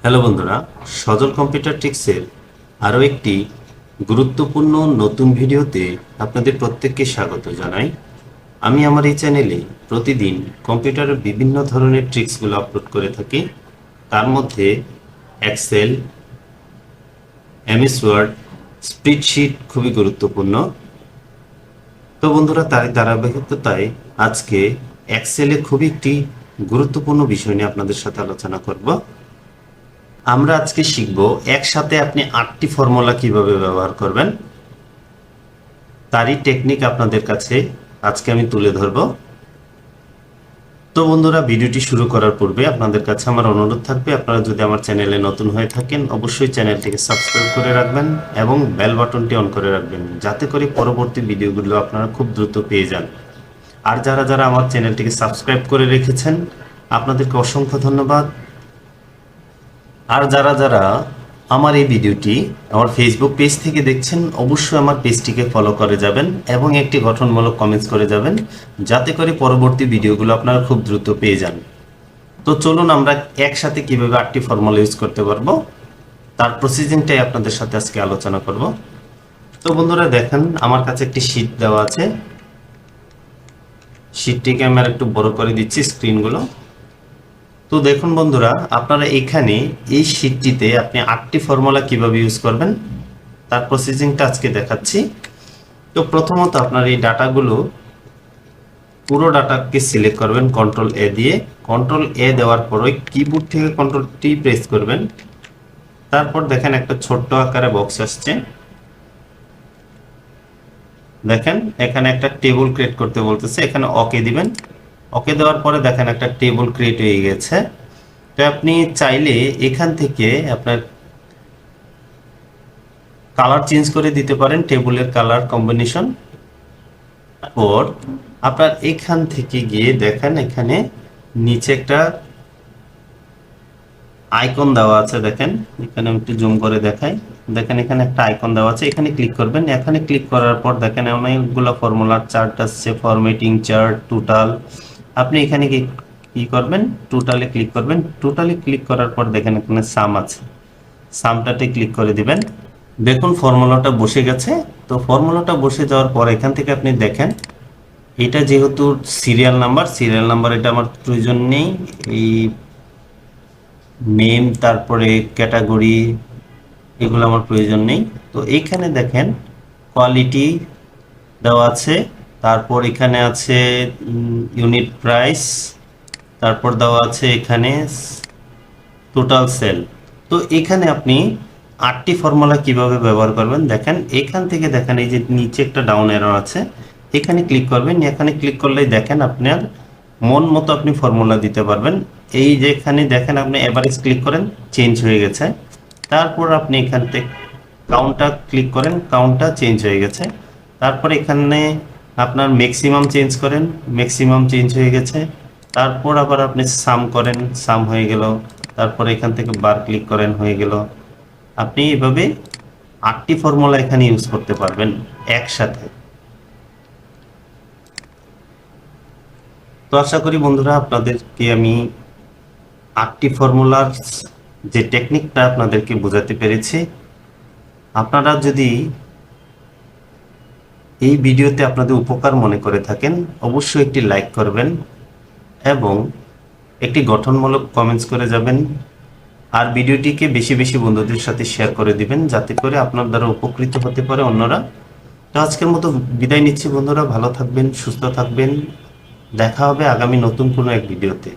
Hello বন্ধুরা, সজল computer ট্রিক্সের আরও একটি গুরুত্বপূর্ণ নতুন ভিডিওতে আপনাদের প্রত্যেককে স্বাগত জানাই। আমি আমার এই চ্যানেলে প্রতিদিন কম্পিউটারের বিভিন্ন ধরনের ট্রিক্সগুলো আপলোড করে থাকি। তার মধ্যে এক্সেল, এমএস ওয়ার্ড, স্প্রেডশিট খুবই গুরুত্বপূর্ণ। তো বন্ধুরা, তার ধারাবাহিকতায় আজকে এক্সেলে খুবই একটি গুরুত্বপূর্ণ বিষয় নিয়ে আপনাদের সাথে আলোচনা করব। আমরা আজকে শিখব একসাথে আপনি 8টি ফর্মুলা কিভাবে ব্যবহার করবেন, তারই টেকনিক আপনাদের কাছে আজকে আমি তুলে ধরব। তো বন্ধুরা, ভিডিওটি শুরু করার পূর্বে আপনাদের কাছে আমার অনুরোধ থাকবে, আপনারা যদি আমার চ্যানেলে নতুন হয়ে থাকেন অবশ্যই চ্যানেলটিকে সাবস্ক্রাইব করে রাখবেন এবং বেল বাটনটি অন করে রাখবেন, যাতে করে পরবর্তী ভিডিওগুলো আপনারা খুব দ্রুত পেয়ে যান। আর যারা যারা আমার চ্যানেলটিকে সাবস্ক্রাইব করে রেখেছেন আপনাদেরকে অসংখ্য ধন্যবাদ। আর যারা যারা আমার এই ভিডিওটি আমার ফেসবুক পেজ থেকে দেখছেন অবশ্যই আমার পেজটিকে ফলো করে যাবেন এবং একটি গঠনমূলক কমেন্টস করে যাবেন, যাতে করে পরবর্তী ভিডিওগুলো আপনারা খুব দ্রুত পেয়ে যান। তো চলুন আমরা একসাথে কিভাবে 8টি ফর্মুলা ইউজ করতে পারবো তার প্রসিজিংটাই আপনাদের সাথে আজকে আলোচনা করব। তো বন্ধুরা দেখেন, আমার কাছে একটি শীট দেওয়া আছে। শীটটিকে আমি আর একটু বড় করে দিচ্ছি স্ক্রিনগুলো। তো দেখুন বন্ধুরা, আপনারা এখানে এই শীটটিতে আপনি 8টি ফর্মুলা কিভাবে ইউজ করবেন তার প্রসেসিংটা আজকে দেখাচ্ছি। তো প্রথমত আপনার এই ডাটাগুলো, পুরো ডাটাকে সিলেক্ট করবেন কন্ট্রোল এ দিয়ে। কন্ট্রোল এ দেওয়ার পর ওই কিবোর্ড থেকে কন্ট্রোল টি প্রেস করবেন। তারপর দেখেন একটা ছোট্ট আকারে বক্স আসছে। দেখেন এখানে একটা টেবিল ক্রিয়েট করতে বলতেছে, এখানে ওকে দিবেন। ওকে দেওয়ার পরে দেখেন একটা টেবিল ক্রিয়েট হয়ে গেছে। তো আপনি চাইলে এখান থেকে আপনার কালার চেঞ্জ করে দিতে পারেন, টেবিলের কালার কম্বিনেশন। তারপর আপনার এখান থেকে গিয়ে দেখেন এখানে নিচে একটা আইকন দেওয়া আছে। দেখেন এখানে আমি একটু জুম করে দেখাই। দেখেন এখানে একটা আইকন দেওয়া আছে, এখানে ক্লিক করবেন। এখানে ক্লিক করার পর দেখেন অনেকগুলো ফর্মুলার চার্ট আসছে, ফরম্যাটিং চার্ট, টোটাল। আপনি এখানে কি করবেন, টোটালে ক্লিক করবেন। টোটালে ক্লিক করার পর দেখেন এখানে সাম আছে, সামটাতে ক্লিক করে দিবেন। দেখুন ফর্মুলাটা বসে গেছে। তো ফর্মুলাটা বসে যাওয়ার পর এখান থেকে আপনি দেখেন এটা যেহেতু সিরিয়াল নাম্বার এটা আমার প্রয়োজন নেই। এই নেম, তারপরে ক্যাটাগরি, এগুলো আমার প্রয়োজন নেই। তো এইখানে দেখেন কোয়ালিটি দেওয়া আছে, তারপর এখানে আছে ইউনিট প্রাইস, তারপর দেওয়া আছে এখানে টোটাল সেল। তো এখানে আপনি 8টি ফর্মুলা কিভাবে ব্যবহার করবেন দেখেন। এখান থেকে দেখেন এই যে নিচে একটা ডাউন অ্যারো আছে, এখানে ক্লিক করবেন। এখানে ক্লিক করলেই দেখেন আপনার মন মতো আপনি ফর্মুলা দিতে পারবেন। এই যে এখানে দেখেন আপনি এভারেজ ক্লিক করেন, চেঞ্জ হয়ে গেছে। তারপর আপনি এখান থেকে কাউন্টটা ক্লিক করেন, কাউন্টটা চেঞ্জ হয়ে গেছে। তারপর এখানে আপনার ম্যাক্সিমাম চেঞ্জ করেন, ম্যাক্সিমাম চেঞ্জ হয়ে গেছে। তারপর আবার আপনি সাম করেন, সাম হয়ে গেল। তারপর এখান থেকে বার ক্লিক করেন, হয়ে গেল। আপনি এভাবে 8টি ফর্মুলা এখানে ইউজ করতে পারবেন একসাথে। তো আশা করি বন্ধুরা আপনাদেরকে আমি 8টি ফর্মুলার যে টেকনিকটা আপনাদেরকে বোঝাতে পেরেছি। আপনারা যদি এই ভিডিওতে আপনাদের উপকার মনে করে থাকেন অবশ্যই একটি লাইক করবেন এবং একটি গঠনমূলক কমেন্টস করে যাবেন। আর ভিডিওটিকে বেশি বেশি বন্ধুদের সাথে শেয়ার করে দিবেন, যাতে করে আপনার দ্বারা উপকৃত হতে পারে অন্যরা। তো আজকের মতো বিদায় নিচ্ছি বন্ধুরা, ভালো থাকবেন, সুস্থ থাকবেন। দেখা হবে আগামী নতুন কোনো এক ভিডিওতে।